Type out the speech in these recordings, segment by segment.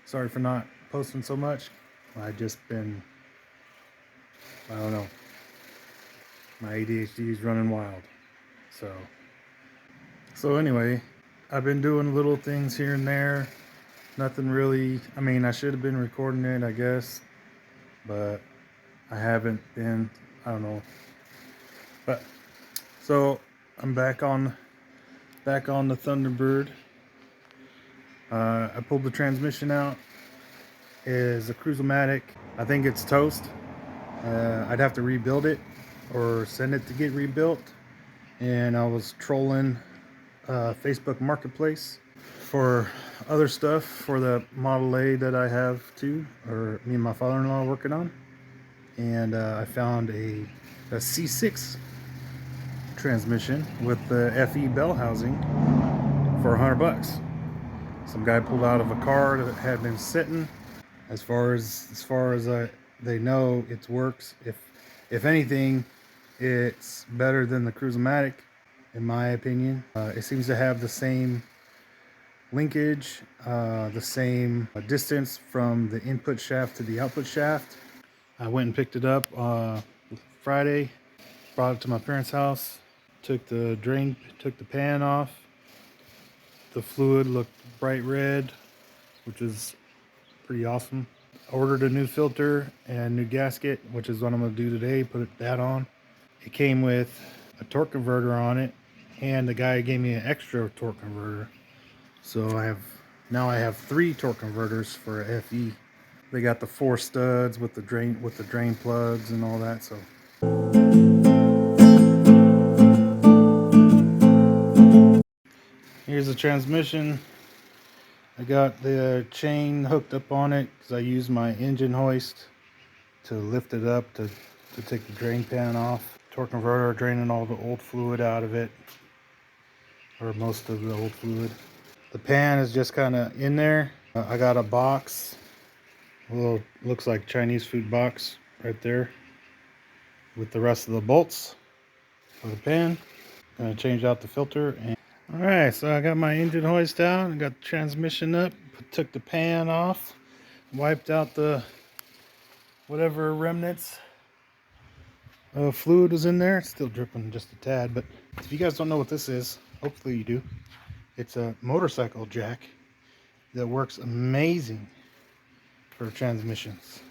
Sorry for not posting so much. I don't know. My ADHD is running wild. So anyway, I've been doing little things here and there. Nothing really, I mean, I should have been recording it, I guess, but I haven't been, I don't know. But so I'm back on the Thunderbird. I pulled the transmission out. It is a Cruise-O-Matic. I think it's toast. I'd have to rebuild it or send it to get rebuilt. And I was trolling Facebook Marketplace for other stuff for the Model A that I have too, or me and my father-in-law are working on. And I found a C6 transmission with the FE bell housing for $100. Some guy pulled out of a car that had been sitting. As far as they know, it works. If anything, it's better than the Cruise-O-Matic, in my opinion. It seems to have the same linkage, the same distance from the input shaft to the output shaft. I went and picked it up Friday, brought it to my parents' house, took the pan off. The fluid looked bright red, which is pretty awesome. Ordered a new filter and new gasket, which is what I'm going to do today, put that on. It came with a torque converter on it, and the guy gave me an extra torque converter. So now I have 3 torque converters for FE. They got the 4 studs with the drain plugs and all that. So here's the transmission. I got the chain hooked up on it because I used my engine hoist to lift it up to take the drain pan off. Torque converter draining all the old fluid out of it, or most of the old fluid. The pan is just kind of in there. I got a box, a little, looks like Chinese food box right there with the rest of the bolts for the pan. Gonna change out the filter. And all right, so I got my engine hoist out, I got the transmission up, took the pan off, wiped out the whatever remnants of fluid was in there. It's still dripping just a tad, but if you guys don't know what this is, hopefully you do. It's a motorcycle jack that works amazing for transmissions,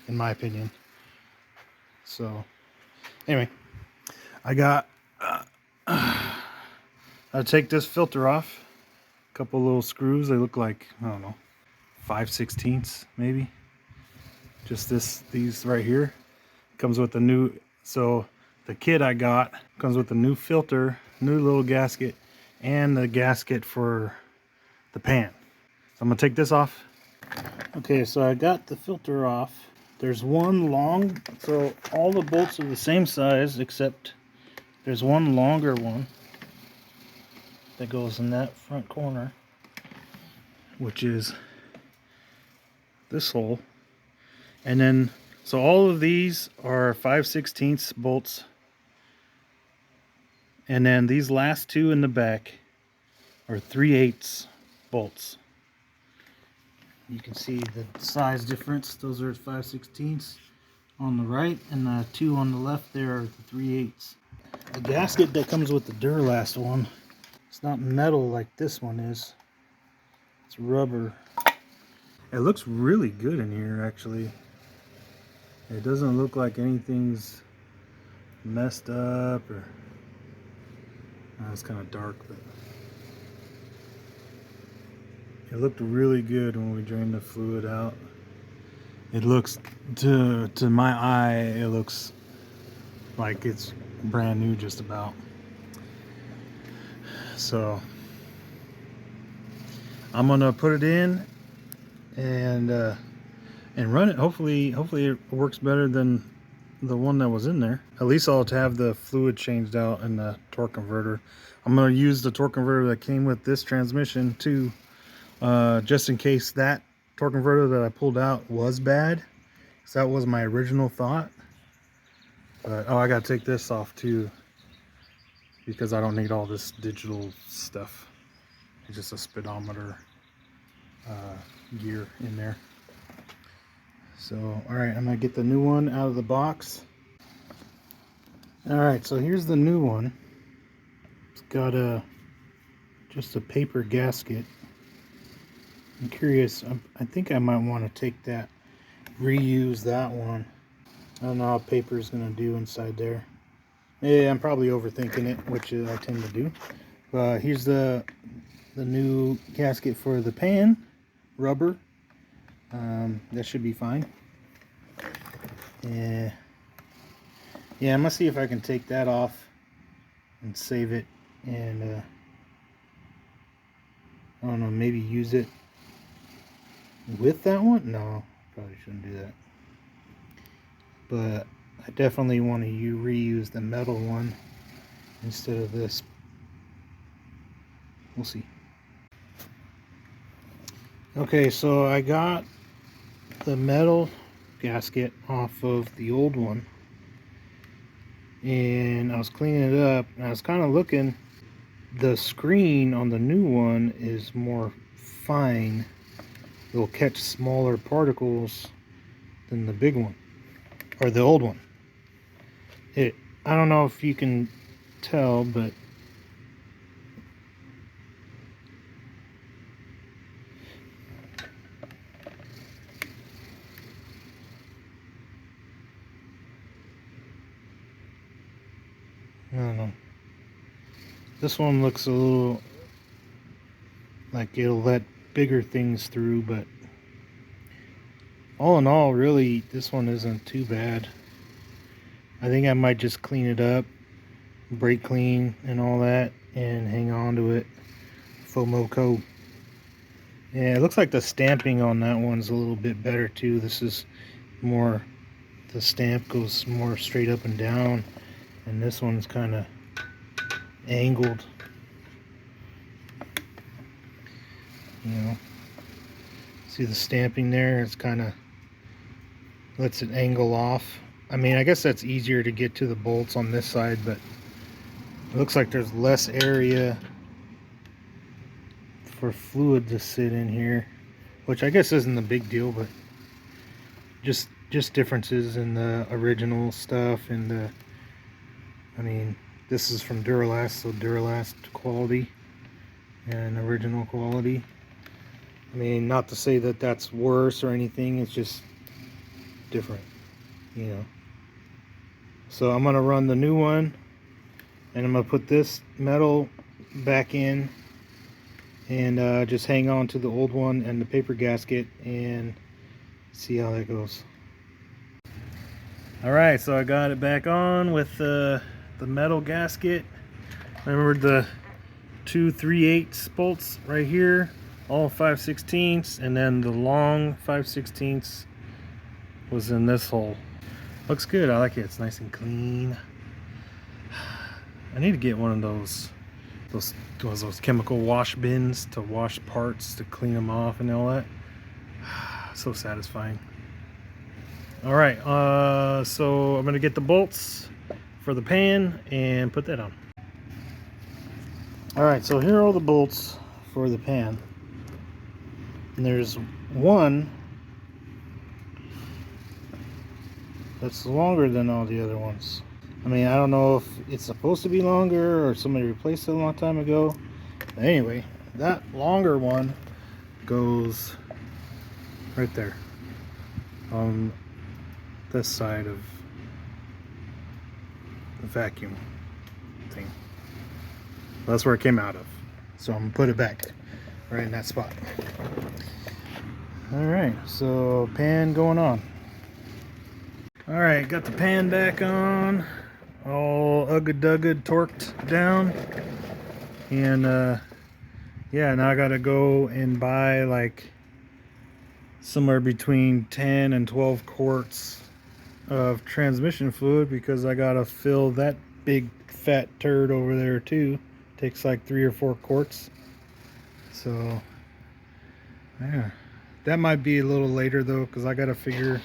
in my opinion. So anyway, I'll take this filter off. A couple little screws. They look like, I don't know, 5/16 maybe. Just these right here. Comes with a new, so the kit I got comes with a new filter, new little gasket, and the gasket for the pan. So I'm gonna take this off. Okay, so I got the filter off. There's one long, so all the bolts are the same size, except there's one longer one that goes in that front corner, which is this hole. And then, so all of these are 5/16 bolts. And then these last 2 in the back are 3/8 bolts. You can see the size difference. Those are 5/16 on the right, and the 2 on the left there are the 3/8. The gasket that comes with the Duralast one, it's not metal like this one is. It's rubber. It looks really good in here, actually. It doesn't look like anything's messed up, or it's kind of dark, but it looked really good when we drained the fluid out. It looks, to my eye, it looks like it's brand new just about. So I'm gonna put it in and run it. Hopefully it works better than the one that was in there. At least I'll have the fluid changed out and the torque converter. I'm gonna use the torque converter that came with this transmission too, just in case that torque converter that I pulled out was bad, because that was my original thought. But I gotta take this off too, because I don't need all this digital stuff. It's just a speedometer gear in there. So, all right, I'm gonna get the new one out of the box. All right, so here's the new one. It's got just a paper gasket. I'm curious. I think I might want to take that, reuse that one. I don't know how paper is gonna do inside there. Yeah, I'm probably overthinking it, which I tend to do. Here's the new gasket for the pan, rubber. That should be fine. Yeah, I'm gonna see if I can take that off and save it, and I don't know, maybe use it with that one. No, probably shouldn't do that. But I definitely want to reuse the metal one instead of this. We'll see. Okay, so I got the metal gasket off of the old one, and I was cleaning it up, and I was kind of looking. The screen on the new one is more fine. It'll catch smaller particles than the big one, or the old one. I don't know if you can tell, but I don't know. This one looks a little like it'll let bigger things through, but all in all, really, this one isn't too bad. I think I might just clean it up, brake clean and all that, and hang on to it. FOMO co. Yeah, it looks like the stamping on that one's a little bit better too. This is more, the stamp goes more straight up and down, and this one's kind of angled. You know, see the stamping there? It's kind of lets it angle off. I mean, I guess that's easier to get to the bolts on this side, but it looks like there's less area for fluid to sit in here, which I guess isn't a big deal, but just differences in the original stuff and the, I mean, this is from Duralast, so Duralast quality and original quality. I mean, not to say that that's worse or anything, it's just different, you know. So I'm gonna run the new one, and I'm gonna put this metal back in, and just hang on to the old one and the paper gasket and see how that goes. All right, so I got it back on with the metal gasket. Remember the 2 3/8 bolts right here, all 5/16, and then the long 5/16 was in this hole. Looks good. I like it. It's nice and clean. I need to get one of those chemical wash bins to wash parts, to clean them off and all that. So satisfying. All right, so I'm gonna get the bolts for the pan and put that on. All right, so here are all the bolts for the pan, and there's one that's longer than all the other ones. I mean, I don't know if it's supposed to be longer or somebody replaced it a long time ago. But anyway, that longer one goes right there on this side of the vacuum thing. That's where it came out of. So I'm gonna put it back right in that spot. All right, so pan going on. All right, got the pan back on, all ugga-dugga torqued down, and yeah, now I gotta go and buy like somewhere between 10 and 12 quarts of transmission fluid, because I gotta fill that big fat turd over there too. Takes like 3 or 4 quarts. So yeah, that might be a little later though, because I gotta figure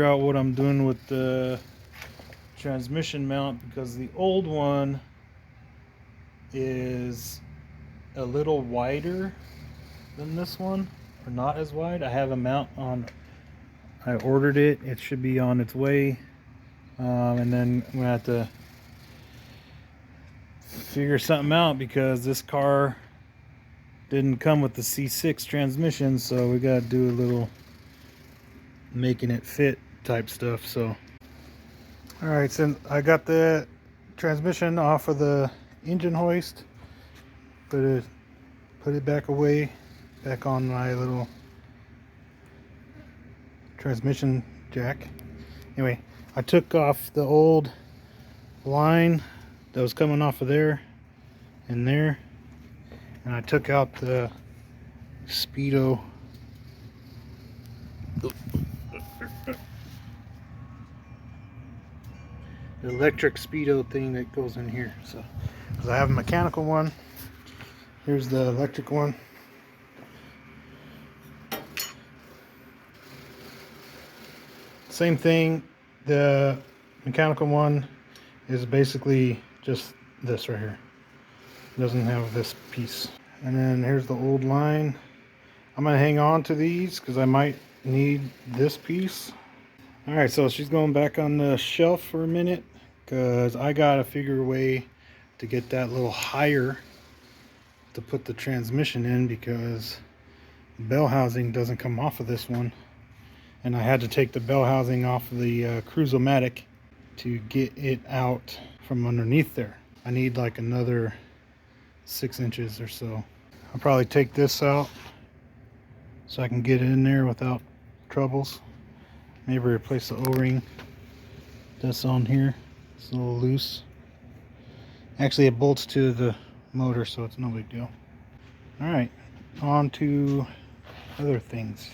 out what I'm doing with the transmission mount, because the old one is a little wider than this one, or not as wide. I have a mount on. I ordered it. It should be on its way, and then I'm gonna have to figure something out because this car didn't come with the C6 transmission, so we gotta do a little making it fit type stuff. So all right, since I got the transmission off of the engine hoist, put it back away, back on my little transmission jack. Anyway, I took off the old line that was coming off of there and there, and I took out the speedo, the electric speedo thing that goes in here. So, because I have a mechanical one, here's the electric one. Same thing. The mechanical one is basically just this right here. It doesn't have this piece. And then here's the old line. I'm gonna hang on to these because I might need this piece. All right, so she's going back on the shelf for a minute because I gotta figure a way to get that a little higher to put the transmission in, because the bell housing doesn't come off of this one, and I had to take the bell housing off of the Cruise-O-Matic to get it out from underneath there. I need like another 6 inches or so. I'll probably take this out so I can get it in there without troubles. Maybe replace the O-ring that's on here. It's a little loose. Actually, it bolts to the motor, so it's no big deal. All right, on to other things.